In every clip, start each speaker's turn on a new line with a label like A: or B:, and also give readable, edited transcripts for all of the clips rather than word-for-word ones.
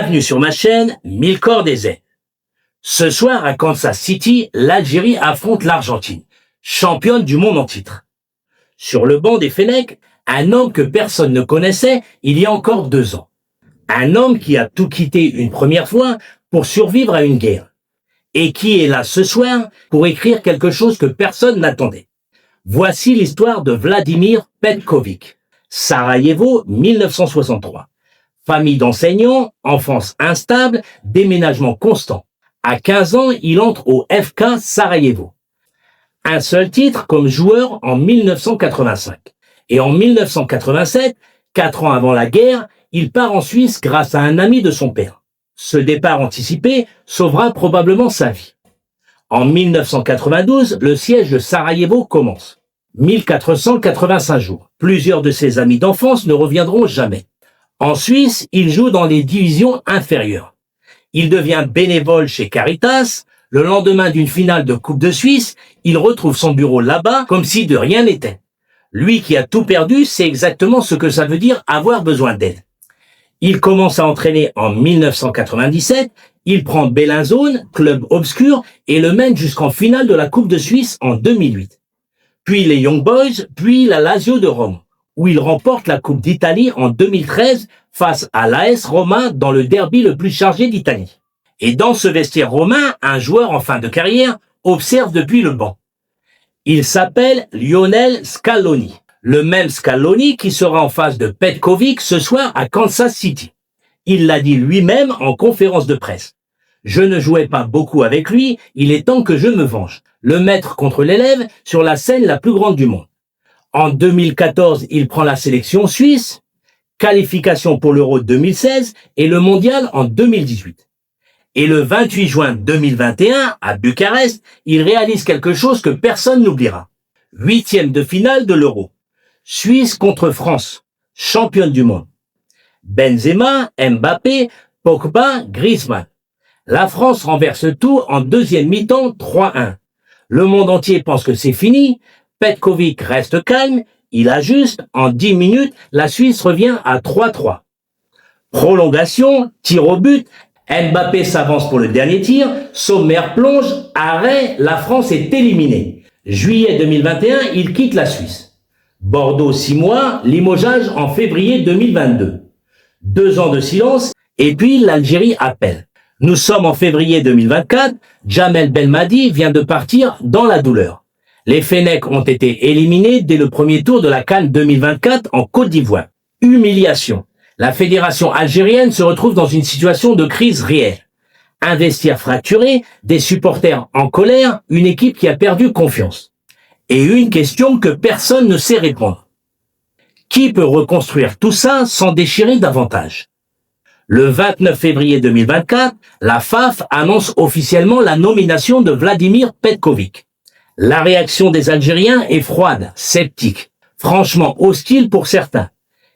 A: Bienvenue sur ma chaîne, 1000 corps des ailes. Ce soir à Kansas City, l'Algérie affronte l'Argentine, championne du monde en titre. Sur le banc des Fennecs, un homme que personne ne connaissait il y a encore 2 ans. Un homme qui a tout quitté une première fois pour survivre à une guerre. Et qui est là ce soir pour écrire quelque chose que personne n'attendait. Voici l'histoire de Vladimir Petković. Sarajevo, 1963. Famille d'enseignants, enfance instable, déménagement constant. À 15 ans, il entre au FK Sarajevo. Un seul titre comme joueur en 1985. Et en 1987, 4 ans avant la guerre, il part en Suisse grâce à un ami de son père. Ce départ anticipé sauvera probablement sa vie. En 1992, le siège de Sarajevo commence. 1485 jours. Plusieurs de ses amis d'enfance ne reviendront jamais. En Suisse, il joue dans les divisions inférieures. Il devient bénévole chez Caritas. Le lendemain d'une finale de Coupe de Suisse, il retrouve son bureau là-bas comme si de rien n'était. Lui qui a tout perdu, sait exactement ce que ça veut dire avoir besoin d'aide. Il commence à entraîner en 1997, il prend Bellinzone, club obscur, et le mène jusqu'en finale de la Coupe de Suisse en 2008. Puis les Young Boys, puis la Lazio de Rome, où il remporte la Coupe d'Italie en 2013 face à l'AS Roma dans le derby le plus chargé d'Italie. Et dans ce vestiaire romain, un joueur en fin de carrière observe depuis le banc. Il s'appelle Lionel Scaloni, le même Scaloni qui sera en face de Petković ce soir à Kansas City. Il l'a dit lui-même en conférence de presse. Je ne jouais pas beaucoup avec lui, il est temps que je me venge. Le maître contre l'élève sur la scène la plus grande du monde. En 2014, il prend la sélection suisse, qualification pour l'Euro 2016 et le Mondial en 2018. Et le 28 juin 2021, à Bucarest, il réalise quelque chose que personne n'oubliera. 8e de finale de l'Euro. Suisse contre France, championne du monde. Benzema, Mbappé, Pogba, Griezmann. La France renverse tout en deuxième mi-temps 3-1. Le monde entier pense que c'est fini. Petković reste calme, il ajuste, en 10 minutes, la Suisse revient à 3-3. Prolongation, tir au but, Mbappé s'avance pour le dernier tir, Sommer plonge, arrêt, la France est éliminée. Juillet 2021, il quitte la Suisse. Bordeaux 6 mois, limogeage en février 2022. 2 ans de silence, et puis l'Algérie appelle. Nous sommes en février 2024, Djamel Belmadi vient de partir dans la douleur. Les Fennecs ont été éliminés dès le premier tour de la CAN 2024 en Côte d'Ivoire. Humiliation. La fédération algérienne se retrouve dans une situation de crise réelle. Un vestiaire fracturé, des supporters en colère, une équipe qui a perdu confiance. Et une question que personne ne sait répondre. Qui peut reconstruire tout ça sans déchirer davantage? Le 29 février 2024, la FAF annonce officiellement la nomination de Vladimir Petković. La réaction des Algériens est froide, sceptique, franchement hostile pour certains.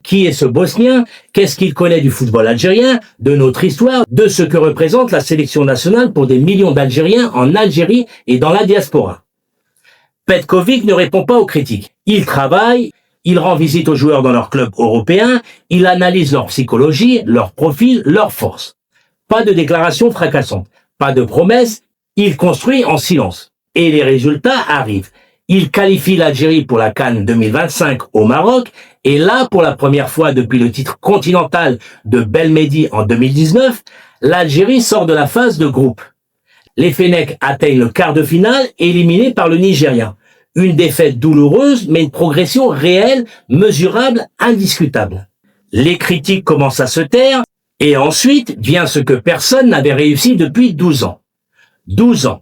A: Qui est ce Bosnien? Qu'est-ce qu'il connaît du football algérien, de notre histoire, de ce que représente la sélection nationale pour des millions d'Algériens en Algérie et dans la diaspora? Petković ne répond pas aux critiques. Il travaille, il rend visite aux joueurs dans leurs clubs européens, il analyse leur psychologie, leur profil, leurs forces. Pas de déclarations fracassantes, pas de promesses, il construit en silence. Et les résultats arrivent. Il qualifie l'Algérie pour la CAN 2025 au Maroc, et là, pour la première fois depuis le titre continental de Belmedi en 2019, l'Algérie sort de la phase de groupe. Les Fennecs atteignent le quart de finale, éliminés par le Nigeria. Une défaite douloureuse, mais une progression réelle, mesurable, indiscutable. Les critiques commencent à se taire, et ensuite vient ce que personne n'avait réussi depuis 12 ans. 12 ans.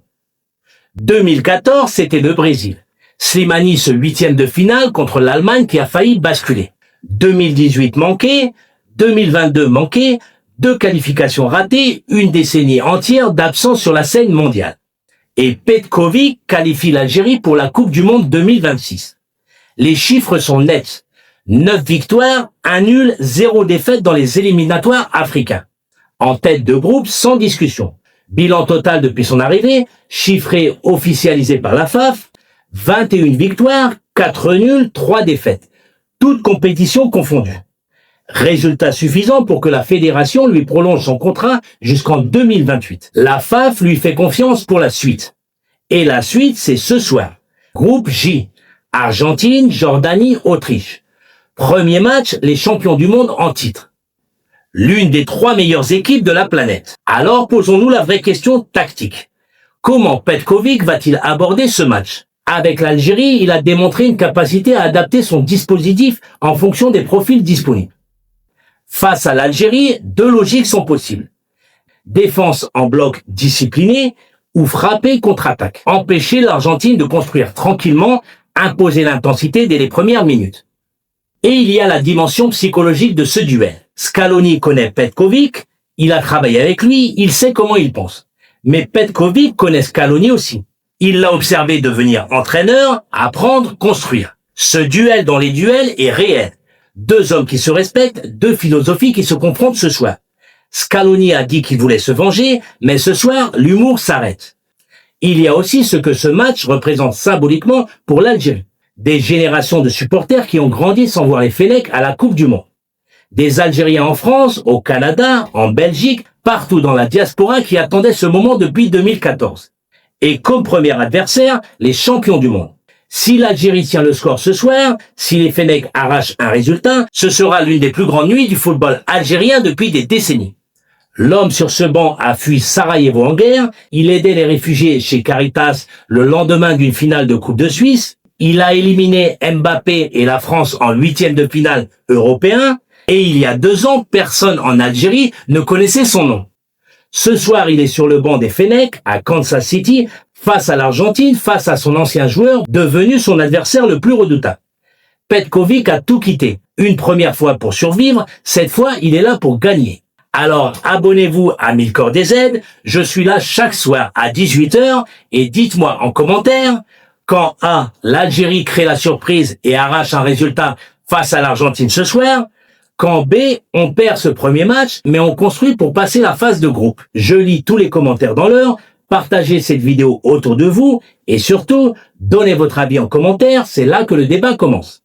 A: 2014, c'était le Brésil. Slimani se 8e de finale contre l'Allemagne qui a failli basculer. 2018 manqué, 2022 manqué, 2 qualifications ratées, une décennie entière d'absence sur la scène mondiale. Et Petković qualifie l'Algérie pour la Coupe du Monde 2026. Les chiffres sont nets. 9 victoires, 1 nul, 0 défaite dans les éliminatoires africains. En tête de groupe sans discussion. Bilan total depuis son arrivée, chiffré officialisé par la FAF, 21 victoires, 4 nuls, 3 défaites. Toutes compétitions confondues. Résultat suffisant pour que la fédération lui prolonge son contrat jusqu'en 2028. La FAF lui fait confiance pour la suite. Et la suite, c'est ce soir. Groupe J. Argentine, Jordanie, Autriche. Premier match, les champions du monde en titre. L'une des 3 meilleures équipes de la planète. Alors posons-nous la vraie question tactique. Comment Petkovic va-t-il aborder ce match? Avec l'Algérie, il a démontré une capacité à adapter son dispositif en fonction des profils disponibles. Face à l'Algérie, 2 logiques sont possibles. Défense en bloc discipliné ou frapper contre-attaque. Empêcher l'Argentine de construire tranquillement, imposer l'intensité dès les premières minutes. Et il y a la dimension psychologique de ce duel. Scaloni connaît Petkovic, il a travaillé avec lui, il sait comment il pense. Mais Petkovic connaît Scaloni aussi. Il l'a observé devenir entraîneur, apprendre, construire. Ce duel dans les duels est réel. 2 hommes qui se respectent, 2 philosophies qui se confrontent ce soir. Scaloni a dit qu'il voulait se venger, mais ce soir, l'humour s'arrête. Il y a aussi ce que ce match représente symboliquement pour l'Algérie. Des générations de supporters qui ont grandi sans voir les Fennecs à la Coupe du Monde. Des Algériens en France, au Canada, en Belgique, partout dans la diaspora qui attendaient ce moment depuis 2014. Et comme premier adversaire, les champions du monde. Si l'Algérie tient le score ce soir, si les Fennecs arrachent un résultat, ce sera l'une des plus grandes nuits du football algérien depuis des décennies. L'homme sur ce banc a fui Sarajevo en guerre, il aidait les réfugiés chez Caritas le lendemain d'une finale de Coupe de Suisse, il a éliminé Mbappé et la France en 8e de finale européen, et il y a 2 ans, personne en Algérie ne connaissait son nom. Ce soir, il est sur le banc des Fennecs, à Kansas City, face à l'Argentine, face à son ancien joueur, devenu son adversaire le plus redoutable. Petkovic a tout quitté. Une première fois pour survivre, cette fois, il est là pour gagner. Alors, abonnez-vous à Milkor DZ, je suis là chaque soir à 18h, et dites-moi en commentaire, quand A, l'Algérie crée la surprise et arrache un résultat face à l'Argentine ce soir, quand B, on perd ce premier match, mais on construit pour passer la phase de groupe. Je lis tous les commentaires dans l'heure, partagez cette vidéo autour de vous, et surtout, donnez votre avis en commentaire, c'est là que le débat commence.